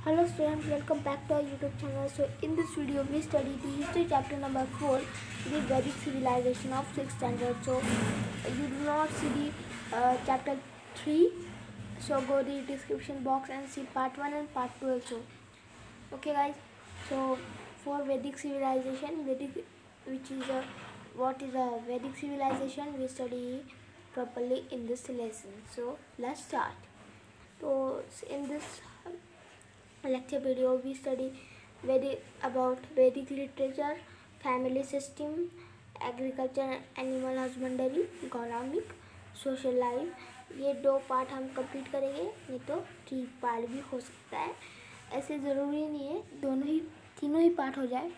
Hello students, welcome back to our YouTube channel. So in this video we study the history chapter number 4, the Vedic civilization of 6th standard. So you do not see the chapter 3, so go to the description box and see part 1 and part 2 also. Okay guys, so for Vedic civilization, what is a Vedic civilization, we study properly in this lesson. So let's start. So in this lecture video we study about Vedic literature, family system, agriculture, animal husbandry, economic, social life. ये 2 part हम complete करेंगे, नहीं तो 3 part भी हो सकता है, ऐसे ज़रूरी नहीं है तीनों ही पार्ट हो जाए.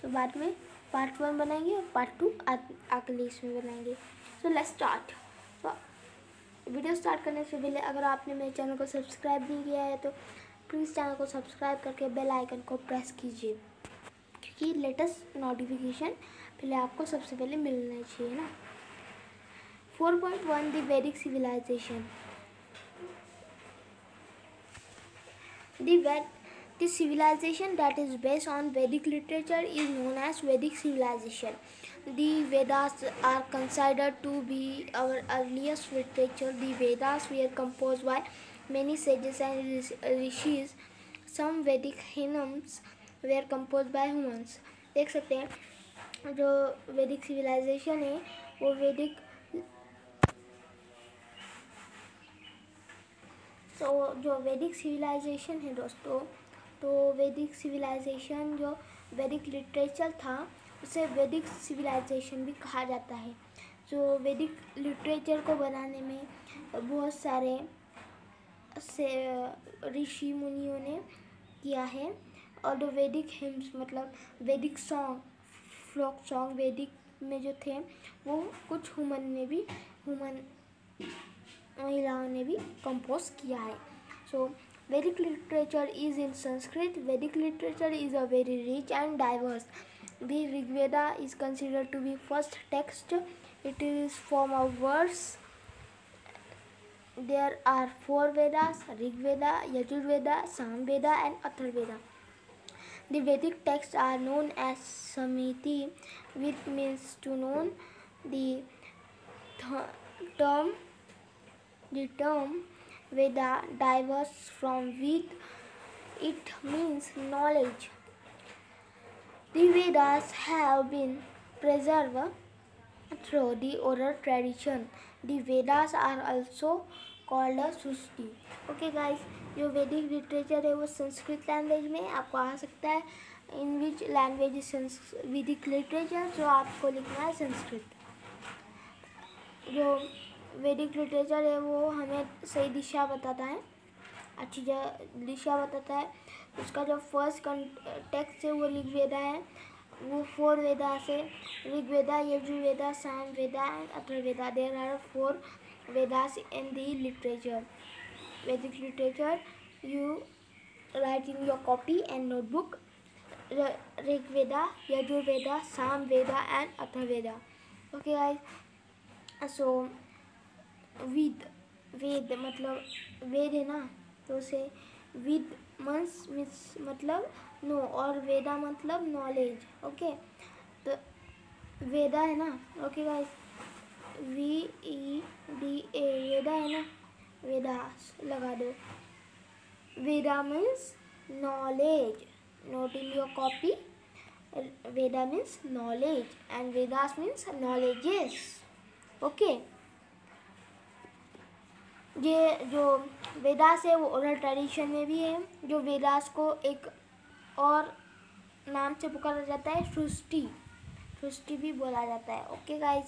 सो बाद में पार्ट 1 बनाएंगे और पार्ट 2 अगले इसमें बनाएंगे. So let's start. तो वीडियो स्टार्ट करने से पहले अगर आपने मेरे चैनल को सब्सक्राइब नहीं किया है तो प्लीज़ चैनल को सब्सक्राइब करके बेल आइकन को प्रेस कीजिए, क्योंकि लेटेस्ट नोटिफिकेशन पहले आपको सबसे पहले मिलना चाहिए ना. 4.1 द वैदिक civilisation. The civilization that is based on Vedic literature is known as Vedic civilization. The Vedas are considered to be our earliest literature. The Vedas were composed by many sages and rishis. Some Vedic hymns were composed by humans. देख सकते हैं जो वैदिक civilisation है वो जो वैदिक civilisation है दोस्तों, तो वैदिक सिविलाइजेशन जो वैदिक लिटरेचर था उसे वैदिक सिविलाइजेशन भी कहा जाता है. जो वैदिक लिटरेचर को बनाने में बहुत सारे ऋषि मुनियों ने किया है, और जो वैदिक हिम्स मतलब वैदिक सॉन्ग, फ्लोक सॉन्ग वैदिक में जो थे वो कुछ ह्यूमन महिलाओं ने भी कंपोज किया है. सो Vedic literature is in Sanskrit. Vedic literature is a very rich and diverse. The Rig Veda is considered to be first text. It is form of verse. There are 4 Vedas: Rig Veda, Yajur Veda, Sam Veda and Atharva Veda. The Vedic texts are known as Samhiti, which means to know. The term Veda diverges from Ved. It means knowledge. The Vedas have been preserved through the oral tradition. The Vedas are also called a Srushti. Okay guys, जो वैदिक literature है वो Sanskrit language में आपको आ सकता है. इन which language वैदिक literature, जो आपको लिखना है संस्कृत. जो वैदिक लिटरेचर है वो हमें सही दिशा बताता है, अच्छी दिशा बताता है. उसका जो फर्स्ट टेक्स्ट है वो ऋग वेदा है. वो 4 वेदा से Rig Veda, Yajur Veda, Sama Veda and Atharva Veda. There are 4 Vedas in the literature. Vedic literature you write in your copy and notebook. Rig Veda, Yajur Veda, Sama Veda and Atharva Veda. Okay guys, so Veda मतलब वेद है ना, तो उसे विद मतलब नो और वेदा मतलब नॉलेज. ओके, तो वेदा है ना. ओके गाइस, VEDA वेदा है ना, वेदा लगा दो. Veda means knowledge. Note in your copy. Veda means knowledge and Vedas means knowledges. Okay, ये जो वेदास है वो ओरल ट्रेडिशन में भी है. जो वेदास को एक और नाम से पुकारा जाता है सृष्टि भी बोला जाता है. ओके गाइज,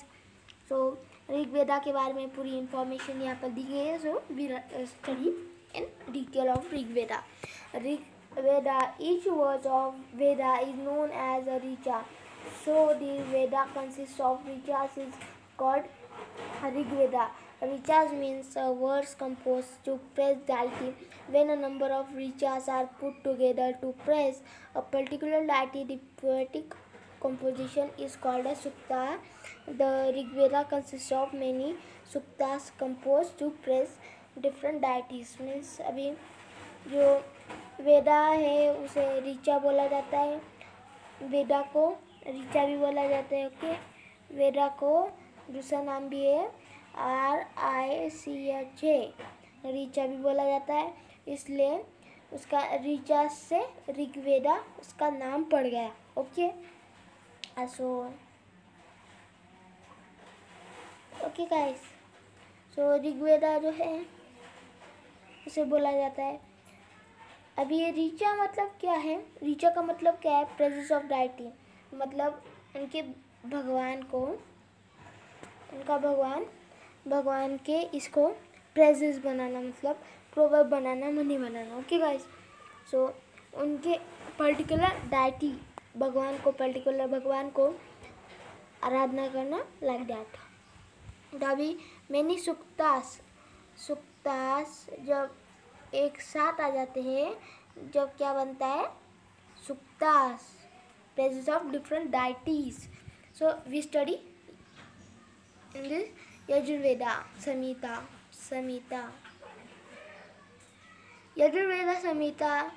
सो ऋग वेदा के बारे में पूरी इंफॉर्मेशन यहाँ पर दी गई है. So we study in detail of Rig Veda. Rig Veda, each word of Veda is known as a richa. So the Veda consist of richas is called Rig Veda. Richas means words composed to praise deity. When a number of richas are put together to praise a particular deity, the poetic composition is called a sukta. The Rig Veda consists of many suktas composed to praise different deities. Means अभी जो वेदा है उसे ऋचा बोला जाता है, वेदा को ऋचा भी बोला जाता है। ओके, वेदा को दूसरा नाम भी है RICHA, ऋचा भी बोला जाता है, इसलिए उसका ऋचा से ऋग्वेदा उसका नाम पड़ गया। ओके, सो ओके गाइस, सो ऋग्वेदा जो है उसे बोला जाता है। अभी ये ऋचा मतलब क्या है? ऋचा का मतलब क्या है? प्रेजेंस ऑफ डाइटी, मतलब उनके भगवान को, उनका भगवान के इसको प्रेजेंस बनाना, मतलब प्रोवर्ब बनाना, मनी बनाना। ओके गाइस, सो उनके पर्टिकुलर डाइटी, पर्टिकुलर भगवान को आराधना करना, लाइक दैट। अभी मैनी सुक्तास जब एक साथ आ जाते हैं, जब क्या बनता है? Suktas, presence of different deities. So we study in this Yajurveda Samhita. Yajurveda Samhita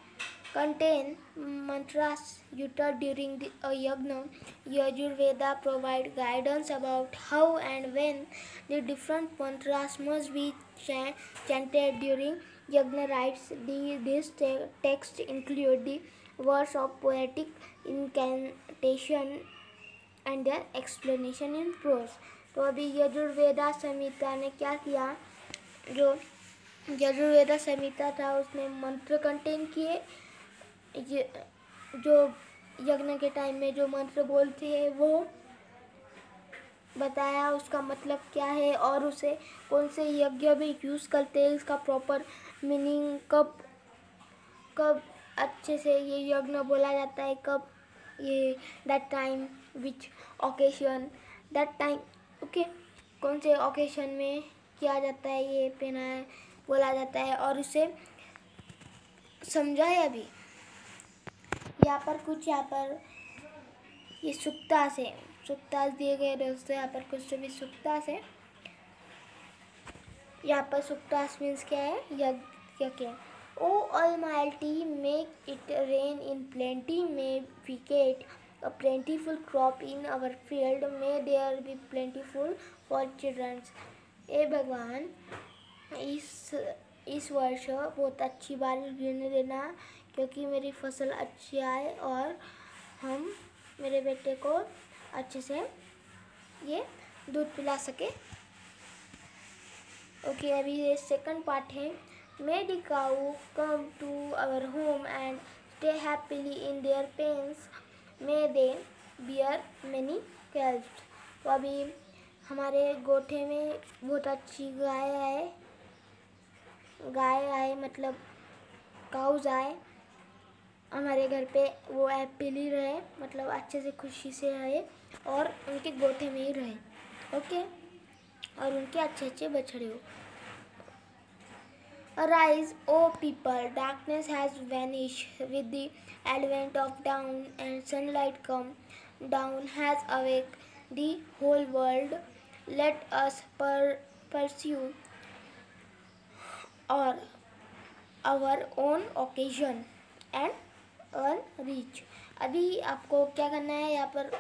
contain mantras uttered during a yajna. Yajurveda provide guidance about how and when the different mantras must be chanted during yajna rites. This text include the words of poetic incantation and their explanation in prose. तो अभी यजुर्वेदा संहिता ने क्या किया? जो यजुर्वेदा संहिता था उसने मंत्र contain किए, जो यज्ञ के टाइम में जो मंत्र बोलते हैं वो बताया, उसका मतलब क्या है और उसे कौन से यज्ञ में यूज़ करते हैं, इसका प्रॉपर मीनिंग, कब अच्छे से ये यज्ञ बोला जाता है, कब ये that time, which occasion, that time. Okay, कौन से ओकेशन में किया जाता है, ये पहना बोला जाता है, और उसे समझाए। अभी यहाँ पर ये सुक्तास दिए गए दोस्तों, यहाँ पर कुछ भी सुक्तास है। यहाँ पर सुक्तास मीन्स क्या है? यज्ञ के। ओ Almighty, make it rain in plenty, may we get a plentiful crop in our field, may there be plentiful for children. ए भगवान, इस वर्ष बहुत अच्छी बारिश गिरने देना, क्योंकि मेरी फसल अच्छी आए और हम मेरे बेटे को अच्छे से ये दूध पिला सके। ओके, अभी ये सेकंड पार्ट है। May the cow come to our home and stay happily in their pens. May they bear many calves. तो अभी हमारे गोठे में बहुत अच्छी गाय आए, मतलब काउज आए हमारे घर पे, वो हैप्पीली रहे, मतलब अच्छे से खुशी से रहे और उनके गोठे में ही रहे। ओके, और उनके अच्छे बछड़े हो। Arise, O people, darkness has vanished with the advent of dawn, and sunlight come. Dawn has awake the whole world. Let us pursue our own occasion and earn rich. अभी आपको क्या करना है? यहाँ पर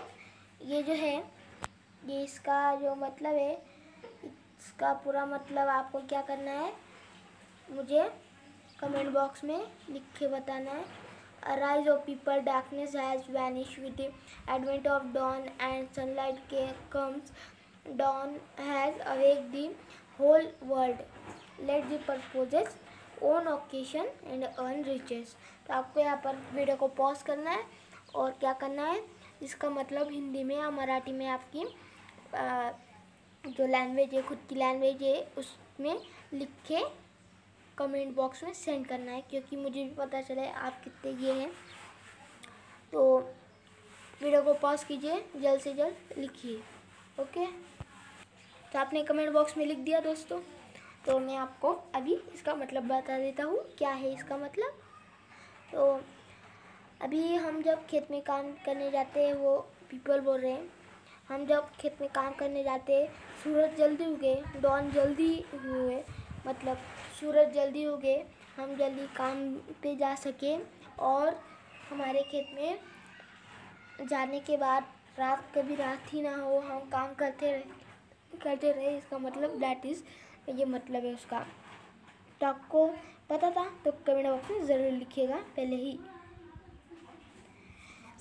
ये जो है, ये इसका जो मतलब है, इसका पूरा मतलब आपको क्या करना है, मुझे कमेंट बॉक्स में लिख के बताना है। Arise, O people, darkness has vanished with the advent of dawn, and sunlight comes. Dawn has awaked the whole world. Let the purposes own occasion and earn riches. तो आपको यहाँ पर वीडियो को पॉज करना है और क्या करना है, इसका मतलब हिंदी में या मराठी में आपकी जो लैंग्वेज है, खुद की लैंग्वेज है, उसमें लिख के कमेंट बॉक्स में सेंड करना है, क्योंकि मुझे भी पता चले आप कितने ये हैं। तो वीडियो को पॉज कीजिए, जल्द से जल्द लिखिए। ओके, तो आपने कमेंट बॉक्स में लिख दिया दोस्तों, तो मैं आपको अभी इसका मतलब बता देता हूँ क्या है इसका मतलब। तो अभी हम जब खेत में काम करने जाते हैं, वो पीपल बोल रहे हैं, हम जब खेत में काम करने जाते हैं, सूरज जल्दी उगे, डॉन जल्दी हुए, मतलब सूरज जल्दी उगे हम जल्दी काम पे जा सके और हमारे खेत में जाने के बाद कभी रात ही ना हो, हम काम करते रहे। इसका मतलब दैट इज़ ये मतलब है उसका। तो आपको पता था तो कमेंट बॉक्स में ज़रूर लिखिएगा पहले ही।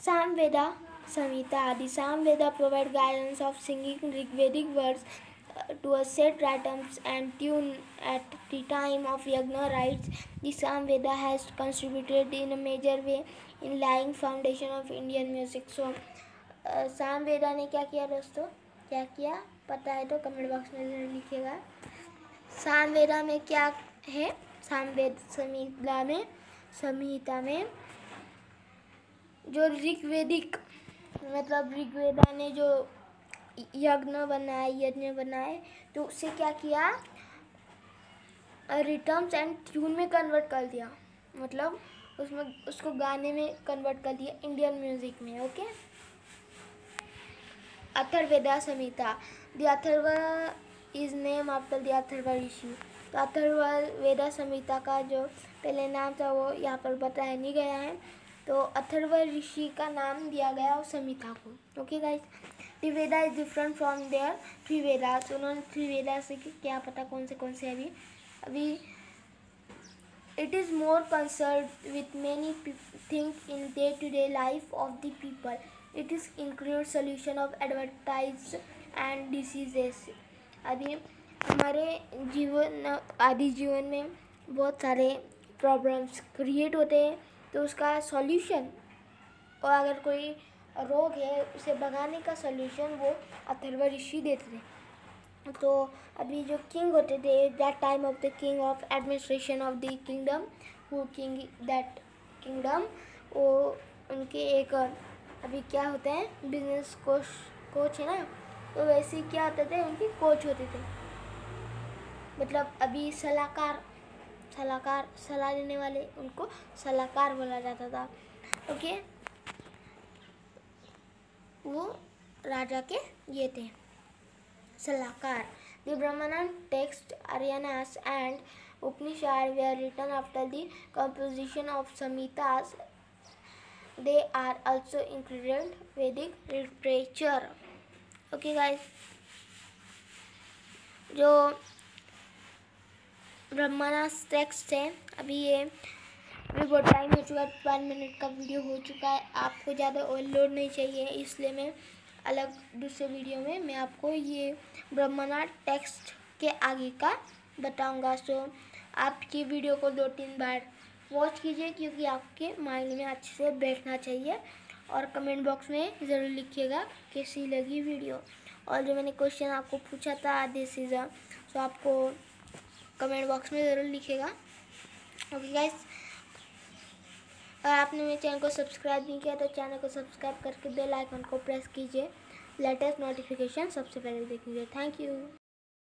सामवेदा, संहिता आदि। Samaveda provide guidance of singing Rigvedic words to a set rhythms and tune at the time of yagna rites. The Samveda has contributed in a major way in laying foundation of Indian music. So Samaveda ने क्या किया दोस्तों, क्या किया पता है तो comment box में ज़रूर लिखिएगा। सामवेदा में क्या है, संहिता में जो ऋग्वेदिक मतलब ऋग्वेदा ने जो यज्ञ बनाए तो उससे क्या किया, रिदम्स एंड ट्यून में कन्वर्ट कर दिया, मतलब उसमें उसको गाने में कन्वर्ट कर दिया इंडियन म्यूजिक में। Okay. Atharvaveda Samhita. The Atharva is name after the Atharva rishi. तो अथर्ववेदा संहिता का जो पहले नाम था वो यहाँ पर बताया नहीं गया है, तो अथर्व ऋषि का नाम दिया गया उस संहिता को। Okay guys. The Veda is different from their three Vedas. उन्होंने थ्री वेदा से क्या पता कौन से अभी it is more concern with many thing in day to day life of the people. It is include solution of advertise and diseases. अभी हमारे जीवन में बहुत सारे प्रॉब्लम्स क्रिएट होते हैं, तो उसका सॉल्यूशन, और अगर कोई रोग है उसे भगाने का सॉल्यूशन वो अथर्व ऋषि देते थे। तो अभी जो किंग होते थे, that time of the king of administration of the kingdom, वो किंग दैट किंगडम, वो उनके एक अभी क्या होते हैं बिजनेस कोच है ना, तो वैसे ही क्या होते थे उनके कोच होते थे, मतलब अभी सलाहकार सलाह देने वाले, उनको सलाहकार बोला जाता था। ओके। वो राजा के ये थे सलाहकार। The Brahmana text Aryanas and Upanishad were written after the composition of samhitas. They are also included Vedic literature. Okay guys, जो ब्रह्मणास टेक्स्ट है, अभी बहुत टाइम हो चुका है, 1 मिनट का वीडियो हो चुका है, आपको ज़्यादा ओवरलोड नहीं चाहिए, इसलिए मैं अलग दूसरे वीडियो में मैं आपको ये ब्रह्मणा टेक्स्ट के आगे का बताऊंगा। सो आप ये वीडियो को 2-3 बार वॉच कीजिए, क्योंकि आपके माइंड में अच्छे से बैठना चाहिए, और कमेंट बॉक्स में ज़रूर लिखिएगा कैसी लगी वीडियो। और जो मैंने क्वेश्चन आपको पूछा था दिस इज़ सो आपको कमेंट बॉक्स में ज़रूर लिखिएगा। ओके गाइस, अगर आपने मेरे चैनल को सब्सक्राइब नहीं किया तो चैनल को सब्सक्राइब करके बेल आइकन को प्रेस कीजिए, लेटेस्ट नोटिफिकेशन सबसे पहले देखने के लिए। Thank you.